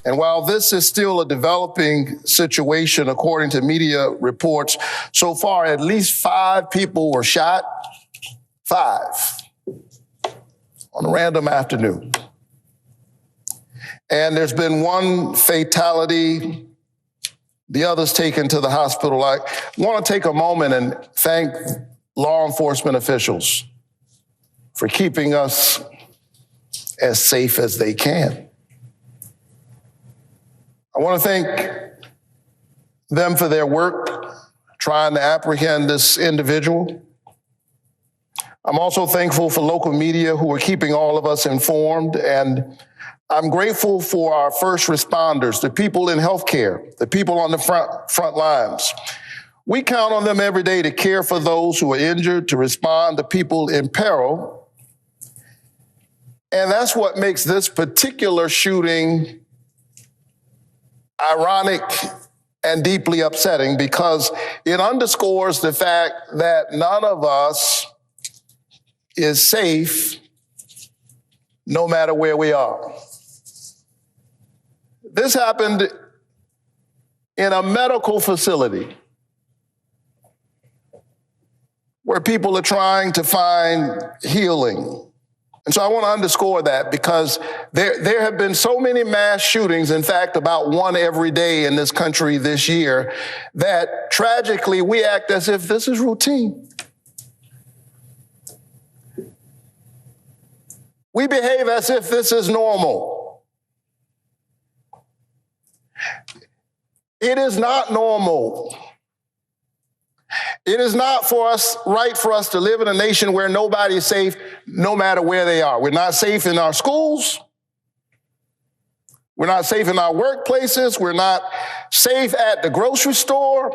And while this is still a developing situation, according to media reports, so far at least 5 people were shot, 5, on a random afternoon. And there's been 1 fatality, the others taken to the hospital. I want to take a moment and thank law enforcement officials for keeping us as safe as they can. I want to thank them for their work trying to apprehend this individual. I'm also thankful for local media who are keeping all of us informed, and I'm grateful for our first responders, the people in healthcare, the people on the front lines. We count on them every day to care for those who are injured, to respond to people in peril. And that's what makes this particular shooting ironic and deeply upsetting, because it underscores the fact that none of us is safe no matter where we are. This happened in a medical facility where people are trying to find healing. And so I want to underscore that, because there have been so many mass shootings, in fact, about 1 every day in this country this year, that tragically we act as if this is routine. We behave as if this is normal. It is not normal. It is not right for us to live in a nation where nobody is safe, no matter where they are. We're not safe in our schools. We're not safe in our workplaces. We're not safe at the grocery store.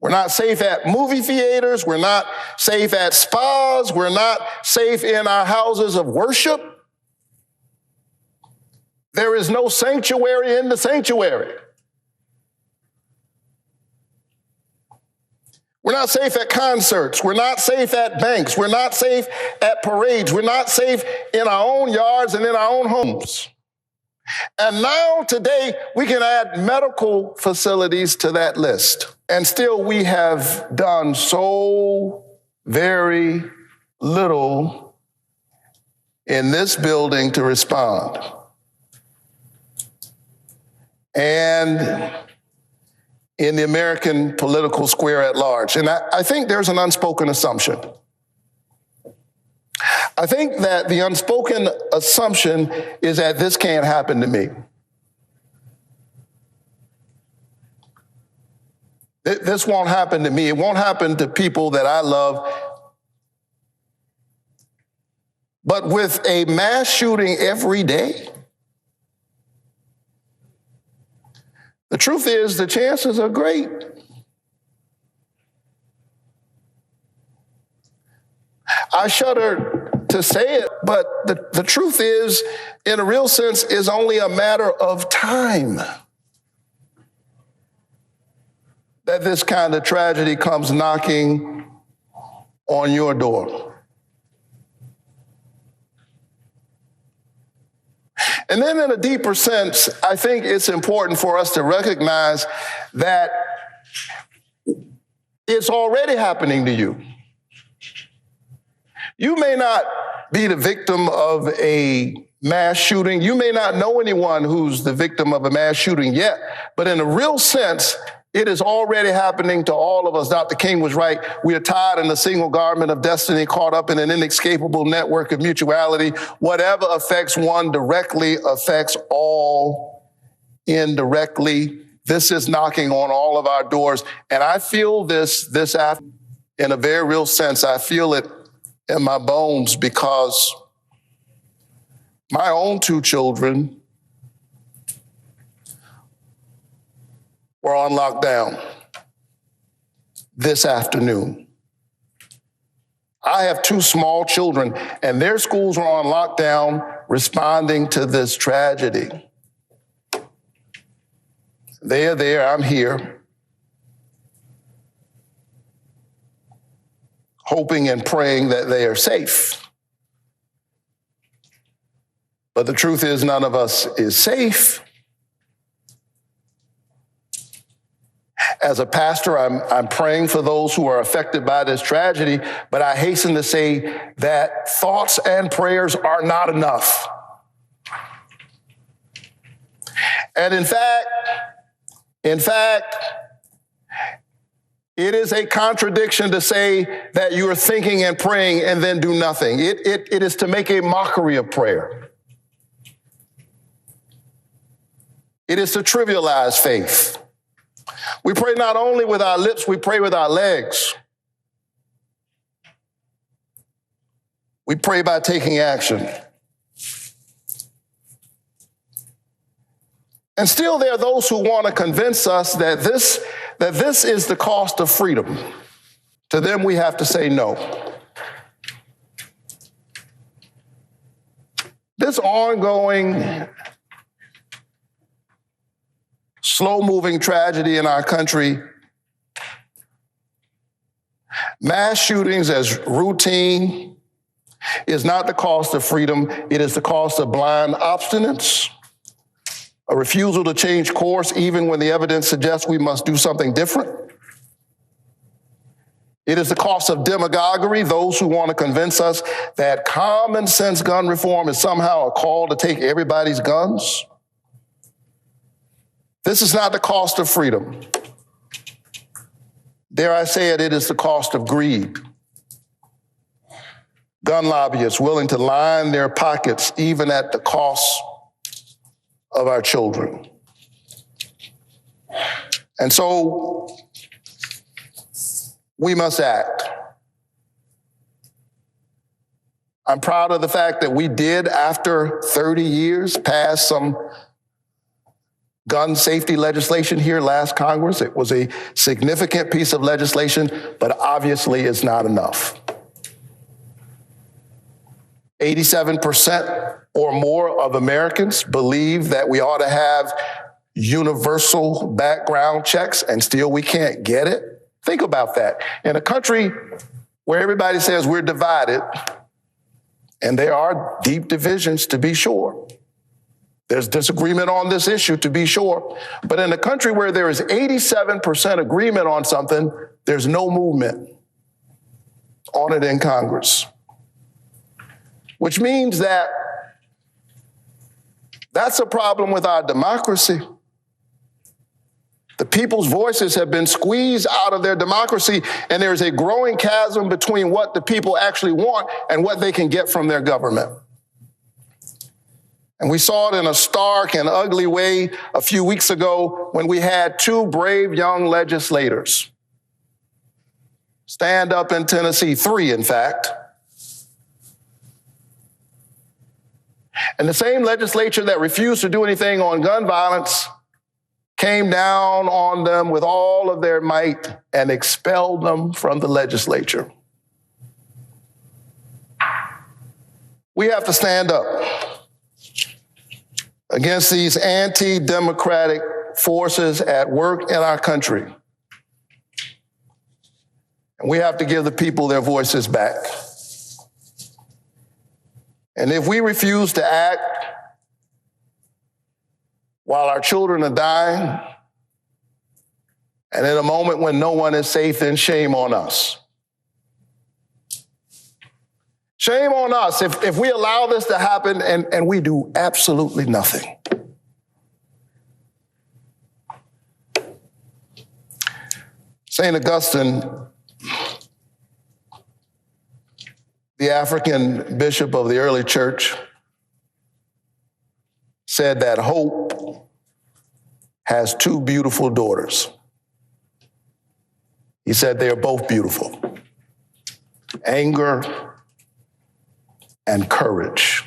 We're not safe at movie theaters. We're not safe at spas. We're not safe in our houses of worship. There is no sanctuary in the sanctuary. We're not safe at concerts. We're not safe at banks. We're not safe at parades. We're not safe in our own yards and in our own homes. And now today, we can add medical facilities to that list. And still, we have done so very little in this building to respond. And in the American political square at large. And I think there's an unspoken assumption. I think that the unspoken assumption is that this can't happen to me. This won't happen to me. It won't happen to people that I love. But with a mass shooting every day, the truth is, the chances are great. I shudder to say it, but the truth is, in a real sense, is only a matter of time that this kind of tragedy comes knocking on your door. And then in a deeper sense, I think it's important for us to recognize that it's already happening to you. You may not be the victim of a mass shooting. You may not know anyone who's the victim of a mass shooting yet, but in a real sense, it is already happening to all of us. Dr. King was right. We are tied in a single garment of destiny, caught up in an inescapable network of mutuality. Whatever affects one directly affects all indirectly. This is knocking on all of our doors. And I feel this afternoon in a very real sense. I feel it in my bones, because my own 2 children were on lockdown this afternoon. I have 2 small children, and their schools are on lockdown responding to this tragedy. They are there, I'm here, hoping and praying that they are safe. But the truth is, none of us is safe As a pastor, I'm praying for those who are affected by this tragedy, but I hasten to say that thoughts and prayers are not enough. And in fact, it is a contradiction to say that you are thinking and praying and then do nothing. It is to make a mockery of prayer. It is to trivialize faith. We pray not only with our lips, we pray with our legs. We pray by taking action. And still there are those who want to convince us that this is the cost of freedom. To them, we have to say no. This ongoing, slow-moving tragedy in our country, mass shootings as routine, is not the cost of freedom. It is the cost of blind obstinance, a refusal to change course even when the evidence suggests we must do something different. It is the cost of demagoguery, those who want to convince us that common sense gun reform is somehow a call to take everybody's guns. This is not the cost of freedom. Dare I say it, it is the cost of greed. Gun lobbyists willing to line their pockets even at the cost of our children. And so we must act. I'm proud of the fact that we did, after 30 years, pass some gun safety legislation here last Congress. It was a significant piece of legislation, but obviously it's not enough. 87% or more of Americans believe that we ought to have universal background checks, and still we can't get it. Think about that. In a country where everybody says we're divided, and there are deep divisions to be sure. There's disagreement on this issue to be sure. But in a country where there is 87% agreement on something, there's no movement on it in Congress. Which means that that's a problem with our democracy. The people's voices have been squeezed out of their democracy, and there's a growing chasm between what the people actually want and what they can get from their government. And we saw it in a stark and ugly way a few weeks ago when we had two brave young legislators stand up in Tennessee, three, in fact. And the same legislature that refused to do anything on gun violence came down on them with all of their might and expelled them from the legislature. We have to stand up against these anti-democratic forces at work in our country. And we have to give the people their voices back. And if we refuse to act while our children are dying, and in a moment when no one is safe, then shame on us. Shame on us if we allow this to happen and we do absolutely nothing. St. Augustine, the African bishop of the early church, said that hope has two beautiful daughters. He said they are both beautiful: anger and courage.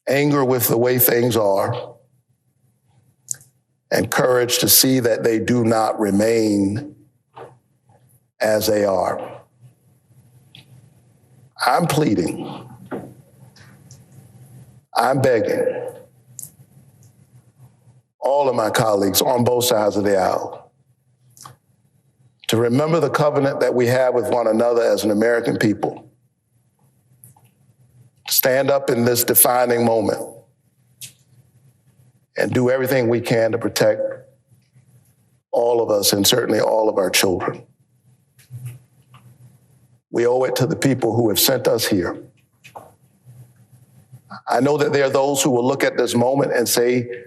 Anger with the way things are, and courage to see that they do not remain as they are. I'm pleading, I'm begging all of my colleagues on both sides of the aisle to remember the covenant that we have with one another as an American people. Stand up in this defining moment and do everything we can to protect all of us, and certainly all of our children. We owe it to the people who have sent us here. I know that there are those who will look at this moment and say,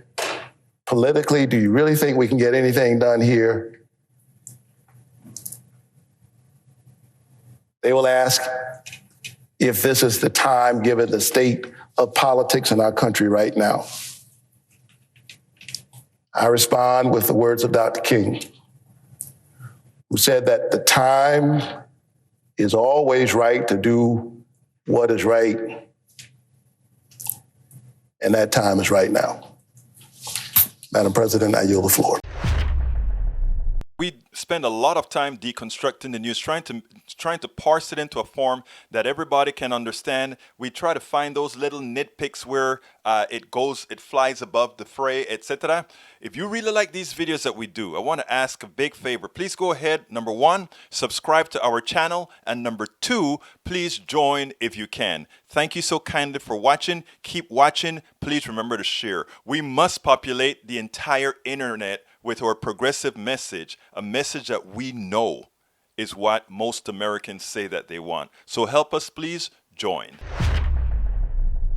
politically, do you really think we can get anything done here? They will ask if this is the time, given the state of politics in our country right now. I respond with the words of Dr. King, who said that the time is always right to do what is right, and that time is right now. Madam President, I yield the floor. We spend a lot of time deconstructing the news, trying to parse it into a form that everybody can understand. We try to find those little nitpicks where it flies above the fray, etc. If you really like these videos that we do, I want to ask a big favor. Please go ahead, number one, subscribe to our channel, and number two, please join if you can. Thank you so kindly for watching. Keep watching. Please remember to share. We must populate the entire internet with our progressive message, a message that we know is what most Americans say that they want. So help us, please join.